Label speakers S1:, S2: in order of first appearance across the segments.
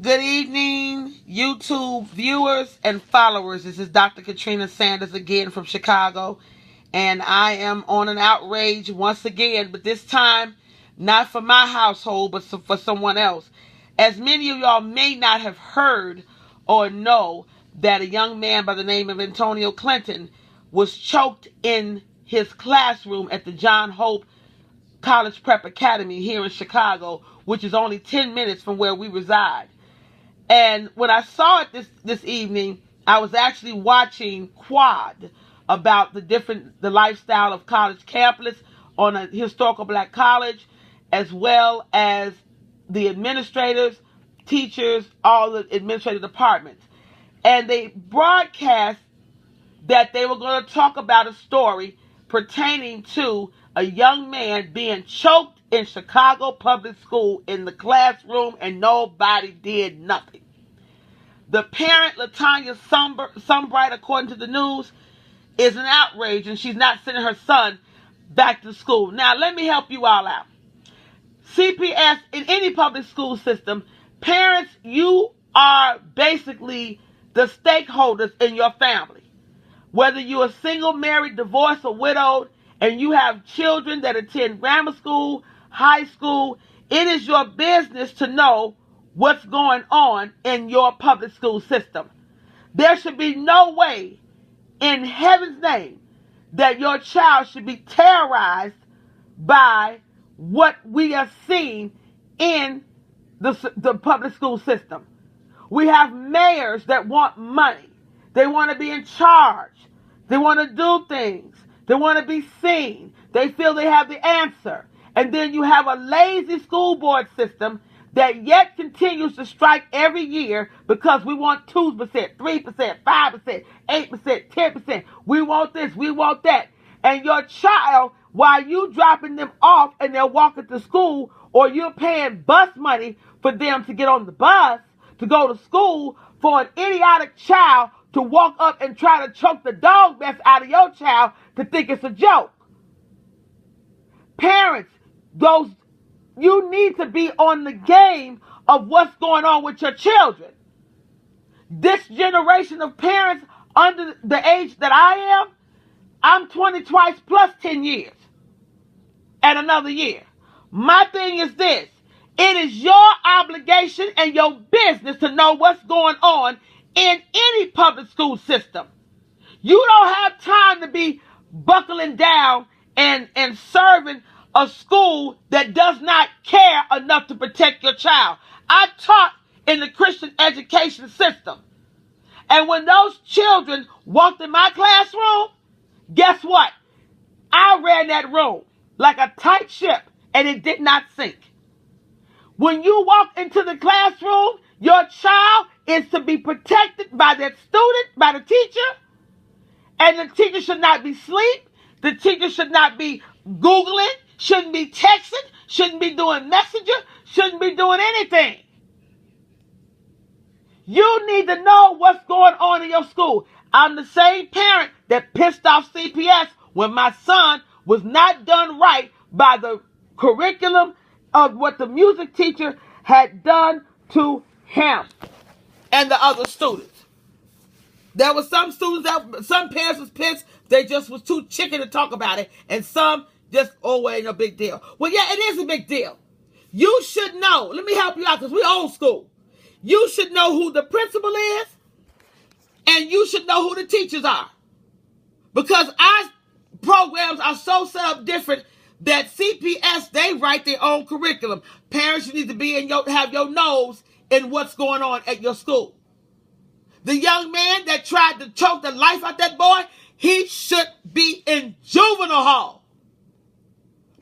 S1: Good evening, YouTube viewers and followers. This is Dr. Katrina Sanders again from Chicago, and I am on an outrage once again, but this time not for my household, but for someone else. As many of y'all may not have heard or know that a young man by the name of Antonio Clinton was choked in his classroom at the John Hope College Prep Academy here in Chicago, which is only 10 minutes from where we reside. And when I saw it this evening, I was actually watching Quad about the lifestyle of college campus on a historical black college, as well as the administrators, teachers, all the administrative departments. And they broadcast that they were going to talk about a story pertaining to a young man being choked in Chicago public school in the classroom, and nobody did nothing. The parent, Latanya Sunbright, according to the news, is an outrage, and she's not sending her son back to school. Now, let me help you all out. CPS, in any public school system, parents, you are basically the stakeholders in your family. Whether you're a single, married, divorced, or widowed, and you have children that attend grammar school, high school, it is your business to know what's going on in your public school system. There should be no way in heaven's name that your child should be terrorized by what we are seeing in the public school system. We have mayors that want money. They want to be in charge. They want to do things. They want to be seen. They feel they have the answer. And then you have a lazy school board system that yet continues to strike every year because we want 2%, 3%, 5%, 8%, 10%. We want this, we want that. And your child, while you dropping them off and they're walking to school, or you're paying bus money for them to get on the bus to go to school, for an idiotic child to walk up and try to choke the dog mess out of your child to think it's a joke. Parents, you need to be on the game of what's going on with your children. This generation of parents under the age that I am, I'm 20 twice plus 10 years and another year. My thing is this: it is your obligation and your business to know what's going on in any public school system. You don't have time to be buckling down and serving a school that does not care enough to protect your child. I taught in the Christian education system. And when those children walked in my classroom, guess what? I ran that room like a tight ship, and it did not sink. When you walk into the classroom, your child is to be protected by that student, by the teacher. And the teacher should not be asleep. The teacher should not be Googling, shouldn't be texting, shouldn't be doing messenger, shouldn't be doing anything. You need to know what's going on in your school. I'm the same parent that pissed off CPS when my son was not done right by the curriculum of what the music teacher had done to him and the other students. There were some parents was pissed. They just was too chicken to talk about it. And some just, oh, well, ain't no big deal. Well, yeah, it is a big deal. You should know. Let me help you out because we're old school. You should know who the principal is. And you should know who the teachers are. Because our programs are so set up different that CPS, they write their own curriculum. Parents, you need to be have your nose in what's going on at your school. The young man that tried to choke the life out that boy, he should be in juvenile hall.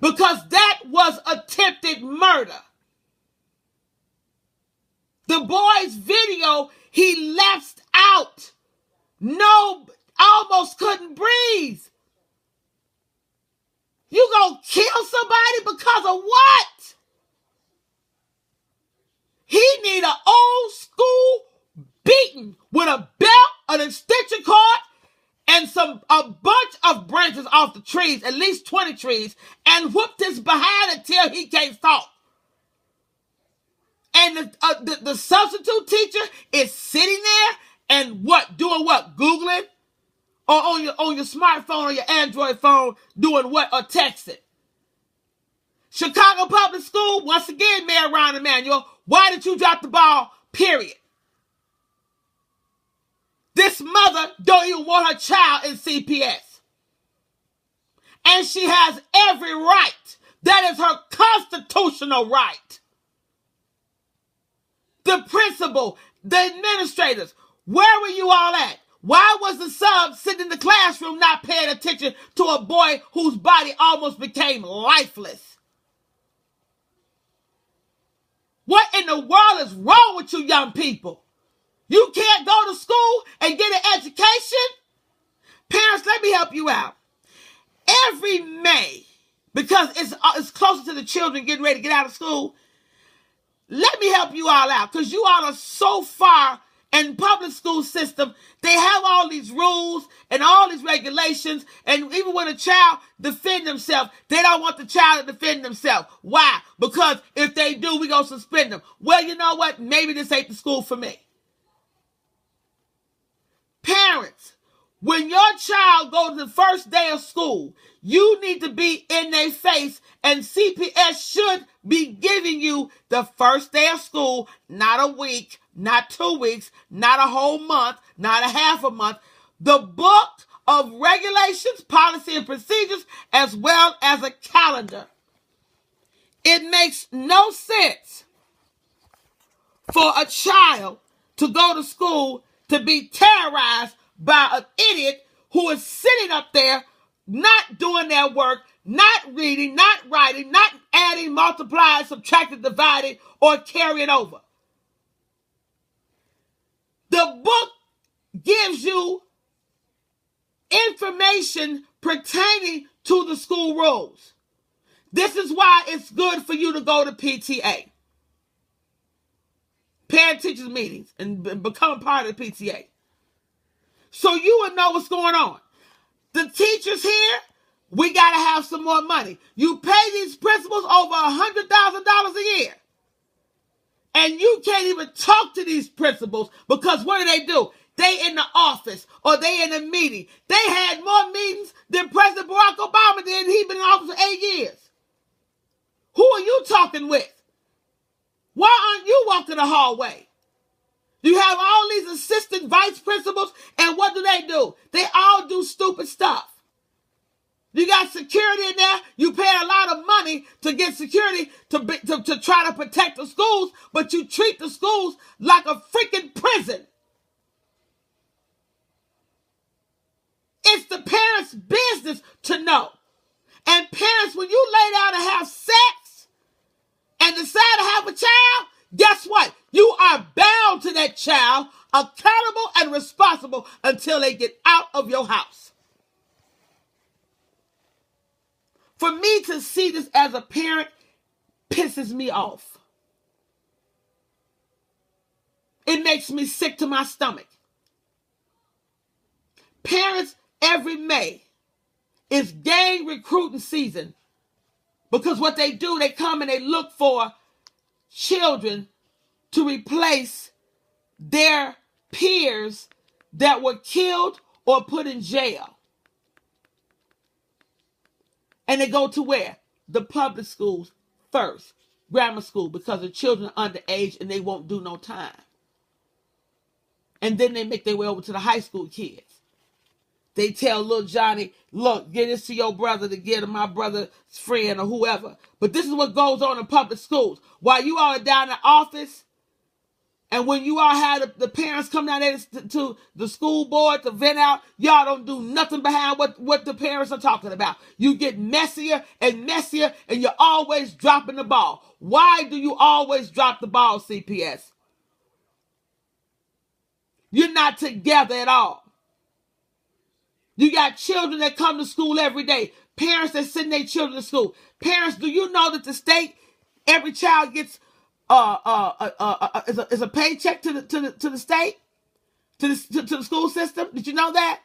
S1: Because that was attempted murder. The boy's video, he lapsed out. No, almost couldn't breathe. You gonna kill somebody because of what? He need an old school beating with a belt, an extension cord, and a bunch of branches off the trees, at least 20 trees, and whooped his behind until he can't talk. And And the substitute teacher is sitting there and doing what? Googling? Or on your smartphone or your Android phone doing what? Or texting. Chicago Public School, once again, Mayor Ron Emanuel, why did you drop the ball? Period. This mother don't even want her child in CPS. And she has every right. That is her constitutional right. The principal, the administrators, where were you all at? Why was the sub sitting in the classroom not paying attention to a boy whose body almost became lifeless? What in the world is wrong with you young people? You can't go to school and get an education? Parents, let me help you out. Every May, because it's closer to the children getting ready to get out of school, let me help you all out, because you all are so far in public school system. They have all these rules and all these regulations, and even when a child defend themselves, they don't want the child to defend themselves. Why? Because if they do, we're going to suspend them. Well, you know what? Maybe this ain't the school for me. Parents, when your child goes to the first day of school, you need to be in their face, and CPS should be giving you the first day of school, not a week, not 2 weeks, not a whole month, not a half a month, the book of regulations, policy, and procedures, as well as a calendar. It makes no sense for a child to go to school to be terrorized by an idiot who is sitting up there not doing their work, not reading, not writing, not adding, multiplying, subtracting, dividing, or carrying over. The book gives you information pertaining to the school rules. This is why it's good for you to go to PTA, parent-teachers meetings, and become a part of the PTA. So you would know what's going on. The teachers here, we got to have some more money. You pay these principals over $100,000 a year. And you can't even talk to these principals because what do? They in the office or they in a meeting. They had more meetings than President Barack Obama did, and he's been in office for 8 years. Who are you talking with? Why aren't you walking the hallway? You have all these assistant vice principals, and what do? They all do stupid stuff. You got security in there. You pay a lot of money to get security to try to protect the schools, but you treat the schools like a freaking prison. It's the parents' business to know. And parents, when you lay down and have sex and decide to have a child, guess what? You are bound to that child, accountable and responsible until they get out of your house. For me to see this as a parent pisses me off. It makes me sick to my stomach. Parents, every May is gang recruiting season, because what they do, they come and they look for children to replace their peers that were killed or put in jail. And they go to where? The public schools first. Grammar school, because the children are underage and they won't do no time. And then they make their way over to the high school kids. They tell little Johnny, look, get this to your brother to get to my brother's friend or whoever. But this is what goes on in public schools. While you all are down in the office, and when you all have the parents come down there to the school board to vent out, y'all don't do nothing behind what the parents are talking about. You get messier and messier, and you're always dropping the ball. Why do you always drop the ball, CPS? You're not together at all. You got children that come to school every day. Parents that send their children to school. Parents, do you know that the state, every child gets is a paycheck to the state, to the school system? Did you know that?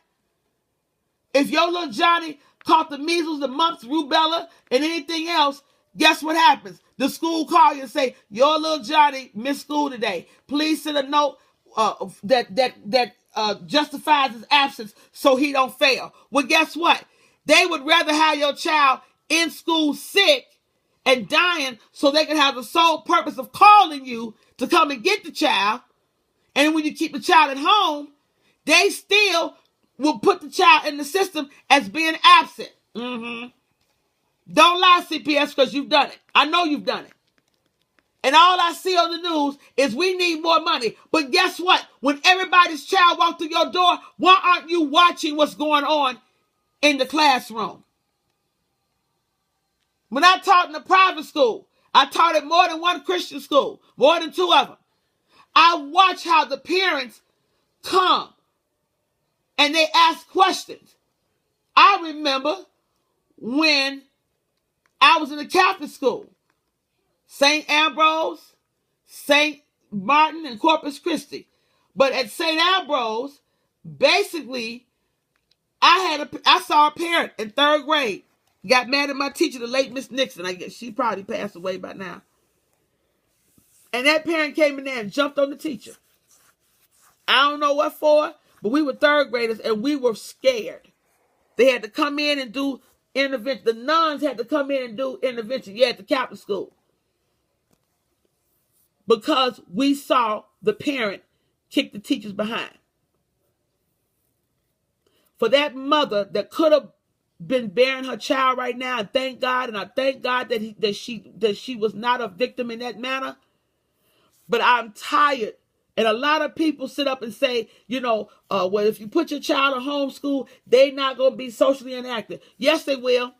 S1: If your little Johnny caught the measles, the mumps, rubella, and anything else, Guess what happens? The school call you and say, your little Johnny missed school today. Please send a note that justifies his absence so he don't fail. Well, guess what? They would rather have your child in school sick and dying so they can have the sole purpose of calling you to come and get the child. And when you keep the child at home, they still will put the child in the system as being absent. Mm-hmm. Don't lie, CPS, because you've done it. I know you've done it. And all I see on the news is we need more money. But guess what? When everybody's child walks through your door, why aren't you watching what's going on in the classroom? When I taught in a private school, I taught at more than one Christian school, more than two of them. I watch how the parents come and they ask questions. I remember when I was in a Catholic school, St. Ambrose, St. Martin, and Corpus Christi. But at St. Ambrose, basically, I saw a parent in third grade. Got mad at my teacher, the late Miss Nixon. I guess she probably passed away by now. And that parent came in there and jumped on the teacher. I don't know what for, but we were third graders and we were scared. They had to come in and do intervention. The nuns had to come in and do intervention. Yeah, at the Catholic school. Because we saw the parent kick the teachers behind. For that mother that could have been bearing her child right now, and thank God, and I thank God that she was not a victim in that manner. But I'm tired. And a lot of people sit up and say, well, if you put your child in homeschool, they're not going to be socially inactive. Yes, they will.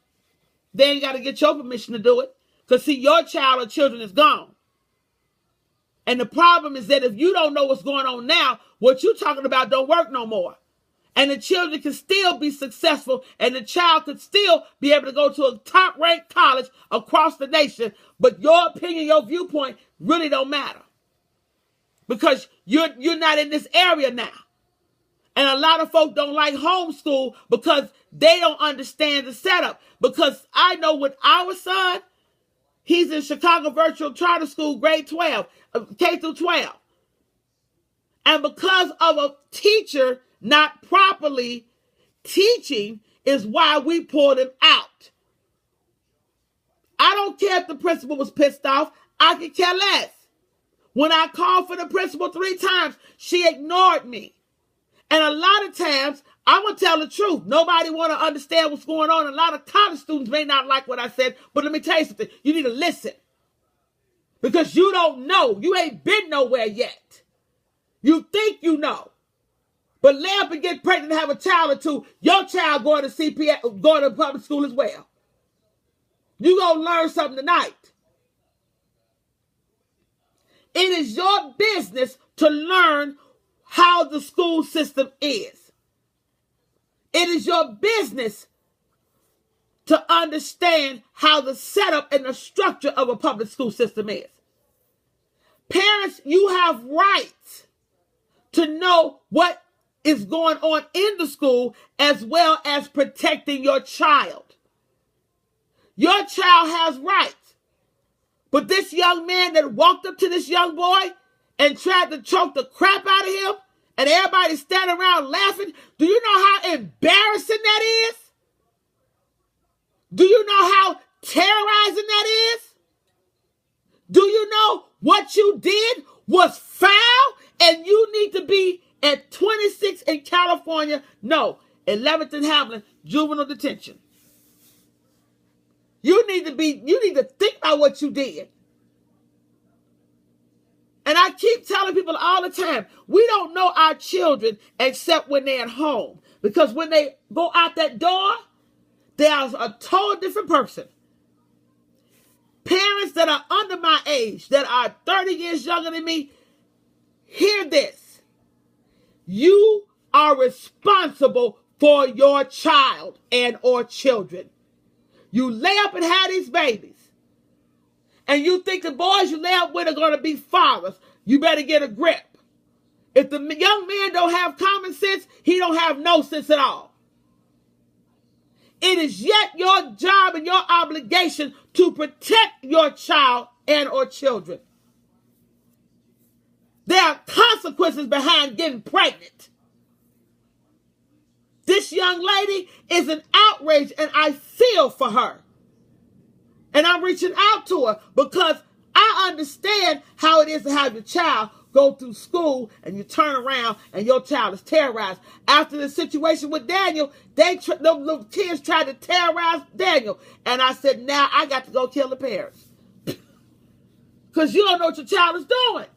S1: They ain't got to get your permission to do it. Because, see, your child or children is gone. And the problem is that if you don't know what's going on now, what you're talking about don't work no more. And the children can still be successful, and the child could still be able to go to a top-ranked college across the nation. But your opinion, your viewpoint really don't matter. Because you're not in this area now. And a lot of folk don't like homeschool because they don't understand the setup. Because I know with our son, he's in Chicago Virtual Charter School, grade 12, K through 12. And because of a teacher not properly teaching is why we pulled him out. I don't care if the principal was pissed off. I could care less. When I called for the principal 3 times, she ignored me. And a lot of times, I'm going to tell the truth. Nobody want to understand what's going on. A lot of college students may not like what I said, but let me tell you something. You need to listen. Because you don't know. You ain't been nowhere yet. You think you know. But lay up and get pregnant and have a child or two, your child going to CPS, going to public school as well. You going to learn something tonight. It is your business to learn how the school system is. It is your business to understand how the setup and the structure of a public school system is. Parents, you have rights to know what is going on in the school as well as protecting your child. Your child has rights. But this young man that walked up to this young boy and tried to choke the crap out of him and everybody standing around laughing, do you know how embarrassing that is? Do you know how terrorizing that is? Do you know what you did was foul and you need to be at 26 in California, no, 11th and Hamlin, juvenile detention. You need to think about what you did. And I keep telling people all the time, we don't know our children except when they're at home. Because when they go out that door, they are a totally different person. Parents that are under my age, that are 30 years younger than me, hear this. You are responsible for your child and or children. You lay up and have these babies. And you think the boys you lay up with are going to be fathers. You better get a grip. If the young man don't have common sense, he don't have no sense at all. It is yet your job and your obligation to protect your child and or children. There are consequences behind getting pregnant. This young lady is an outrage, and I feel for her. And I'm reaching out to her because I understand how it is to have your child go through school and you turn around and your child is terrorized. After the situation with Daniel, the little kids tried to terrorize Daniel. And I said, now I got to go kill the parents. Because you don't know what your child is doing.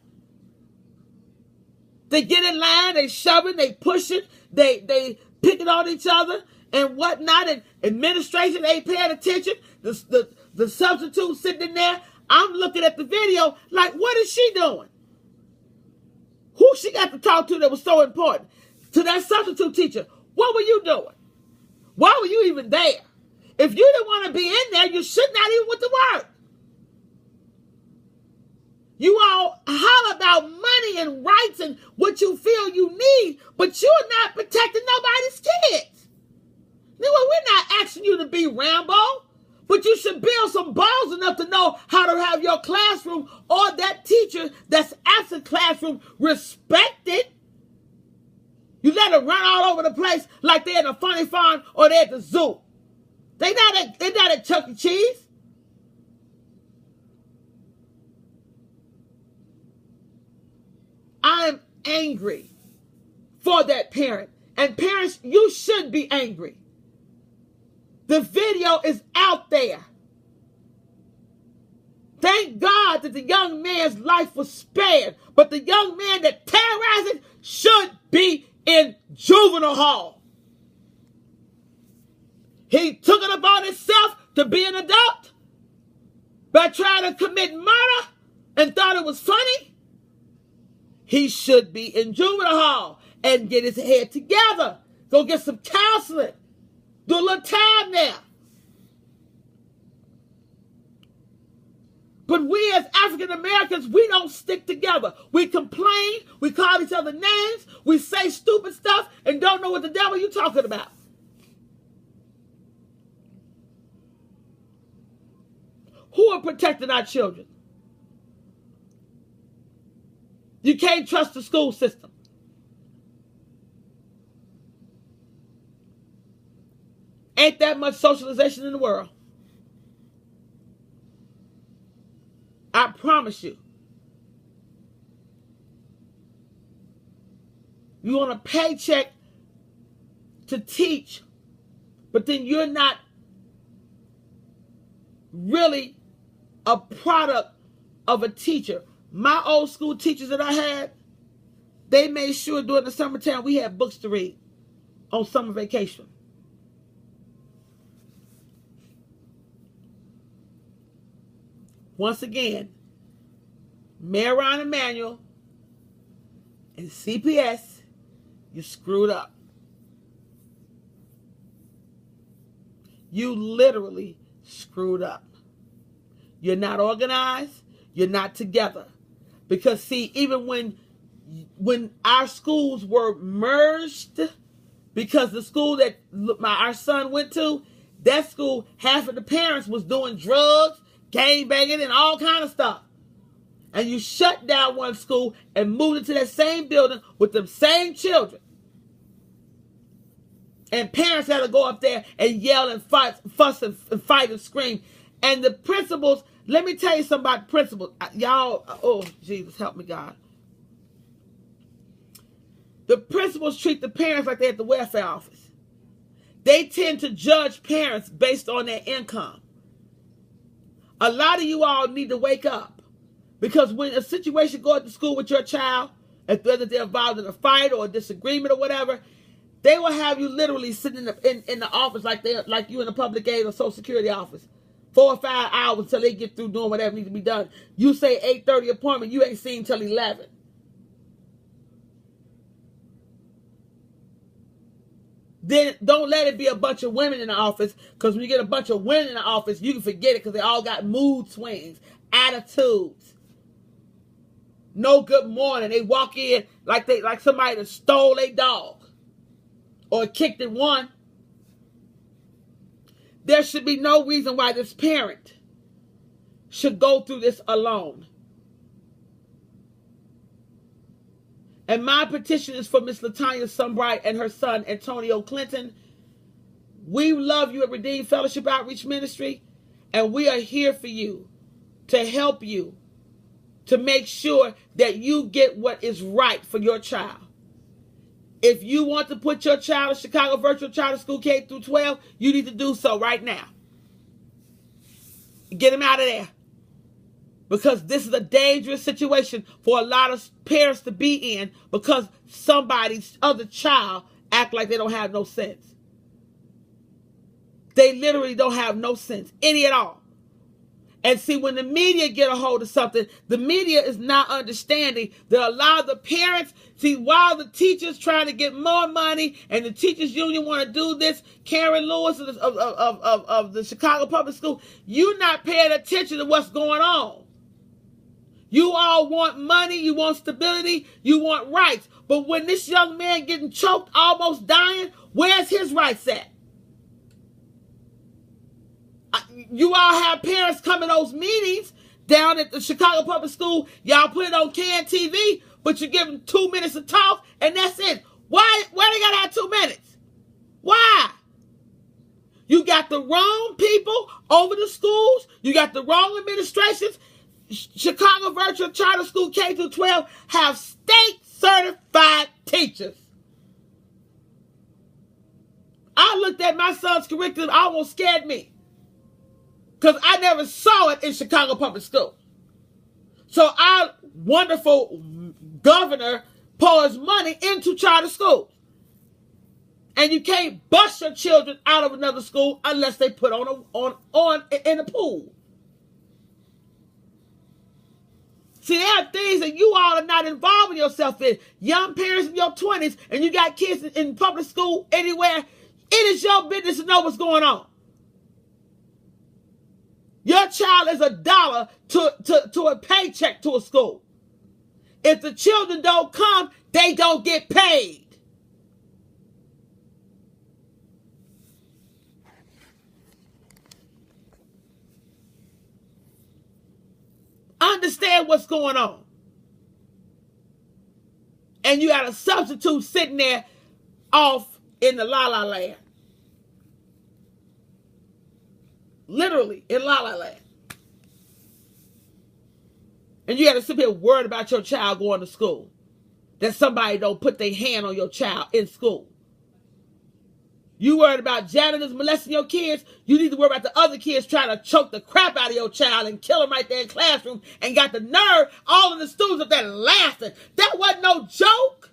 S1: They get in line, they shove it, they push it, they pick it on each other and whatnot. And administration ain't paying attention. The substitute sitting in there. I'm looking at the video like, what is she doing? Who she got to talk to that was so important? To that substitute teacher. What were you doing? Why were you even there? If you didn't want to be in there, you should not even went to work. You all holler about money and rights and what you feel you need, but you're not protecting nobody's kids. We're not asking you to be Rambo, but you should build some balls enough to know how to have your classroom or that teacher that's absent classroom respected. You let them run all over the place like they're in a funny farm or they're at the zoo. They're not at Chuck E. Cheese. I'm angry for that parent. And parents, you should be angry. The video is out there. Thank God that the young man's life was spared. But the young man that terrorized it should be in juvenile hall. He took it upon himself to be an adult by trying to commit murder and thought it was funny. He should be in juvenile hall and get his head together. Go get some counseling. Do a little time there. But we as African Americans, we don't stick together. We complain. We call each other names. We say stupid stuff and don't know what the devil you're talking about. Who are protecting our children? You can't trust the school system. Ain't that much socialization in the world. I promise you. You want a paycheck to teach, but then you're not really a product of a teacher. My old school teachers that I had, they made sure during the summertime we had books to read on summer vacation. Once again, Mayor Ron Emanuel and CPS, you screwed up. You literally screwed up. You're not organized. You're not together. Because see, even when our schools were merged, because the school that our son went to, that school, half of the parents was doing drugs, gang banging, and all kind of stuff. And you shut down one school and moved into that same building with them same children. And parents had to go up there and yell and fight, fuss and fight and scream. And the principals, let me tell you something about principals. Y'all, oh, Jesus, help me, God. The principals treat the parents like they're at the welfare office. They tend to judge parents based on their income. A lot of you all need to wake up. Because when a situation goes to school with your child, whether they're involved in a fight or a disagreement or whatever, they will have you literally sitting in the office like you in a public aid or Social Security office. 4 or 5 hours until they get through doing whatever needs to be done. You say 8:30 appointment, you ain't seen till 11. Then don't let it be a bunch of women in the office, because when you get a bunch of women in the office, you can forget it because they all got mood swings, attitudes. No good morning. They walk in like somebody that stole a dog or kicked it one. There should be no reason why this parent should go through this alone. And my petition is for Miss Latanya Sunbright and her son, Antonio Clinton. We love you at Redeemed Fellowship Outreach Ministry, and we are here for you to help you to make sure that you get what is right for your child. If you want to put your child in Chicago Virtual Charter School K through 12, you need to do so right now. Get him out of there. Because this is a dangerous situation for a lot of parents to be in because somebody's other child act like they don't have no sense. They literally don't have no sense, any at all. And see, when the media get a hold of something, the media is not understanding that a lot of the parents, see, while the teachers trying to get more money and the teachers union want to do this, Karen Lewis of the Chicago Public School, you're not paying attention to what's going on. You all want money, you want stability, you want rights. But when this young man getting choked, almost dying, where's his rights at? You all have parents come in those meetings down at the Chicago Public School. Y'all put it on KNTV, but you give them 2 minutes to talk, and that's it. Why they gotta have 2 minutes? Why? You got the wrong people over the schools. You got the wrong administrations. Chicago Virtual Charter School K through 12 have state certified teachers. I looked at my son's curriculum, almost scared me. Because I never saw it in Chicago Public School. So our wonderful governor pours money into charter schools. And you can't bust your children out of another school unless they put on in a pool. See, there are things that you all are not involving yourself in. Young parents in your 20s, and you got kids in public school anywhere. It is your business to know what's going on. Your child is $1 to a paycheck to a school. If the children don't come, they don't get paid. Understand what's going on. And you got a substitute sitting there off in the la-la land. Literally, in la-la land. And you got to sit here worried about your child going to school. That somebody don't put their hand on your child in school. You worried about janitors molesting your kids. You need to worry about the other kids trying to choke the crap out of your child and kill them right there in the classroom, and got the nerve, all of the students up there laughing. That wasn't no joke.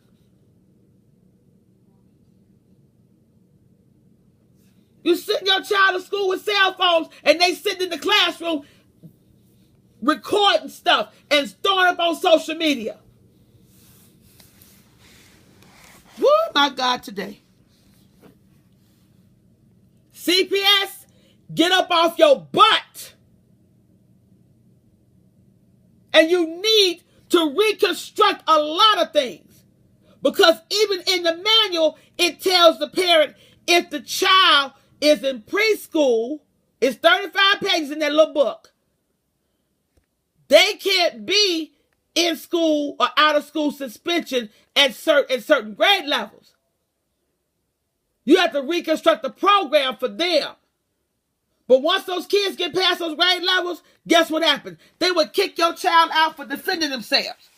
S1: You send your child to school with cell phones, and they sitting in the classroom recording stuff and throwing up on social media. Woo, my God, today. CPS, get up off your butt. And you need to reconstruct a lot of things. Because even in the manual, it tells the parent if the child is in preschool, it's 35 pages in that little book. They can't be in school or out of school suspension at certain grade levels. You have to reconstruct the program for them. But once those kids get past those grade levels, guess what happens? They would kick your child out for defending themselves.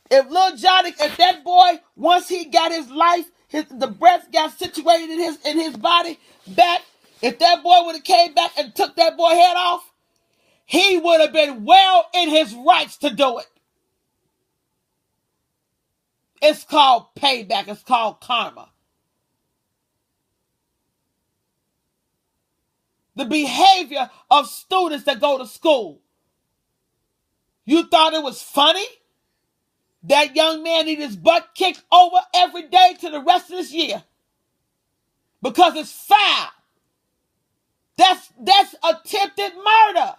S1: If little Johnny, if that boy, once he got his life, the breath got situated in his body back, if that boy would have came back and took that boy head off, he would have been well in his rights to do it. It's called payback. It's called karma. The behavior of students that go to school. You thought it was funny? That young man needed his butt kicked over every day to the rest of this year. Because it's foul. That's attempted murder.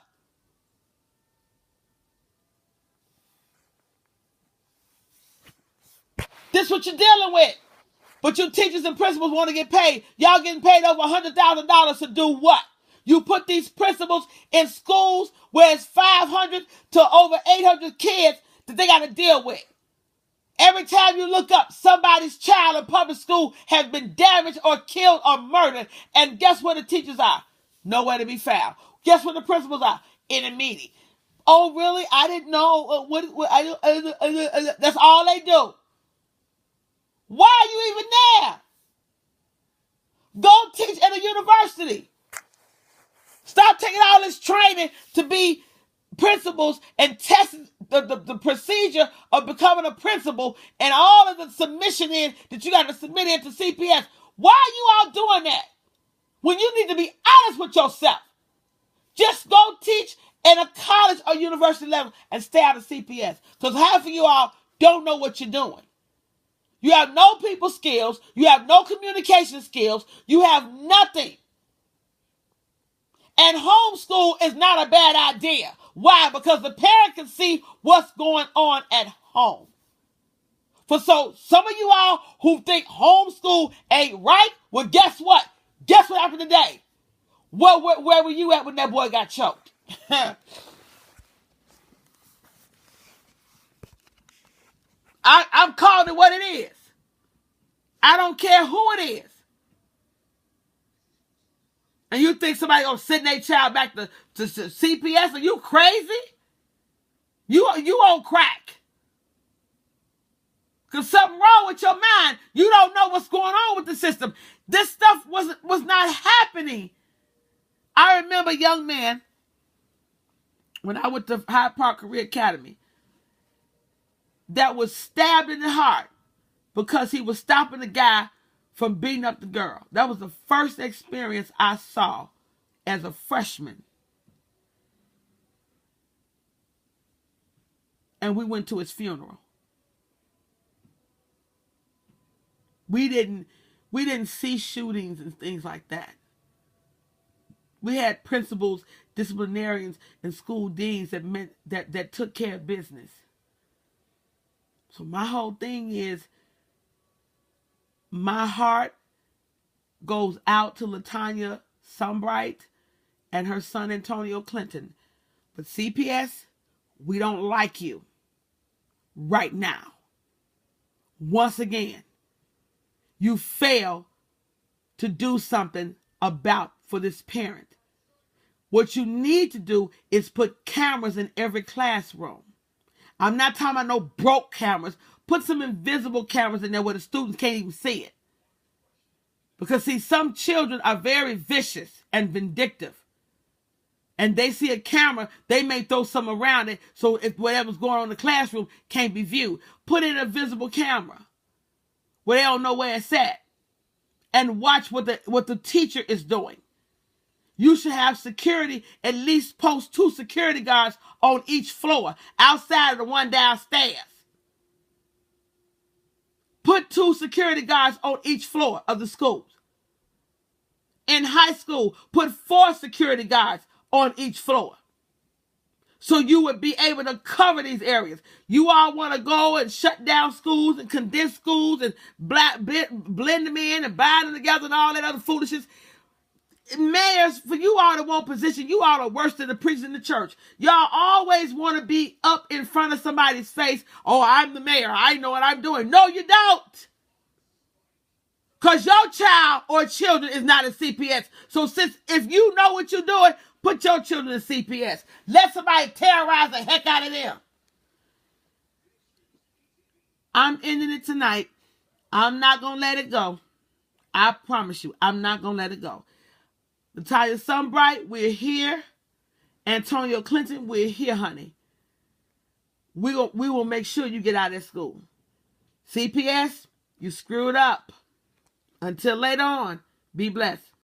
S1: This is what you're dealing with. But you teachers and principals want to get paid. Y'all getting paid over $100,000 to do what? You put these principals in schools where it's 500 to over 800 kids that they got to deal with. Every time you look up, somebody's child in public school has been damaged or killed or murdered. And guess where the teachers are? Nowhere to be found. Guess where the principals are? In a meeting. Oh, really? I didn't know. That's all they do. Why are you even there? Go teach at a university. Stop taking all this training to be principals and testing the procedure of becoming a principal and all of the submission in that you got to submit into CPS. Why are you all doing that? When you need to be honest with yourself. Just go teach at a college or university level and stay out of CPS. Because half of you all don't know what you're doing. You have no people skills. You have no communication skills. You have nothing. And homeschool is not a bad idea. Why? Because the parent can see what's going on at home. So some of you all who think homeschool ain't right, well, guess what? Guess what happened today? Where were you at when that boy got choked? I'm calling it what it is. I don't care who it is. And you think somebody gonna send their child back to CPS? Are you crazy? You on crack. Because something wrong with your mind. You don't know what's going on with the system. This stuff was not happening. I remember a young man when I went to Hyde Park Career Academy that was stabbed in the heart because he was stopping the guy from beating up the girl. That was the first experience I saw as a freshman. And we went to his funeral. We didn't see shootings and things like that. We had principals, disciplinarians, and school deans that took care of business. So my whole thing is, my heart goes out to Latanya Sunbright and her son Antonio Clinton. But CPS, we don't like you right now. Once again, you fail to do something for this parent. What you need to do is put cameras in every classroom. I'm not talking about no broke cameras. Put some invisible cameras in there where the students can't even see it. Because, see, some children are very vicious and vindictive. And they see a camera, they may throw something around it, so if whatever's going on in the classroom can't be viewed. Put in a visible camera where they don't know where it's at. And watch what the teacher is doing. You should have security, at least post 2 security guards on each floor, outside of the one downstairs. Put 2 security guards on each floor of the schools. In high school, put 4 security guards on each floor. So you would be able to cover these areas. You all want to go and shut down schools and condense schools and blend them in and bind them together and all that other foolishness. Mayors, for you all that want position, you all are worse than the preachers in the church. Y'all always want to be up in front of somebody's face. Oh, I'm the mayor. I know what I'm doing. No, you don't. Because your child or children is not a CPS. So if you know what you're doing, put your children in CPS. Let somebody terrorize the heck out of them. I'm ending it tonight. I'm not going to let it go. I promise you, I'm not going to let it go. Natalia Sunbright, we're here. Antonio Clinton, we're here, honey. We will make sure you get out of school. CPS, you screwed up. Until later on, be blessed.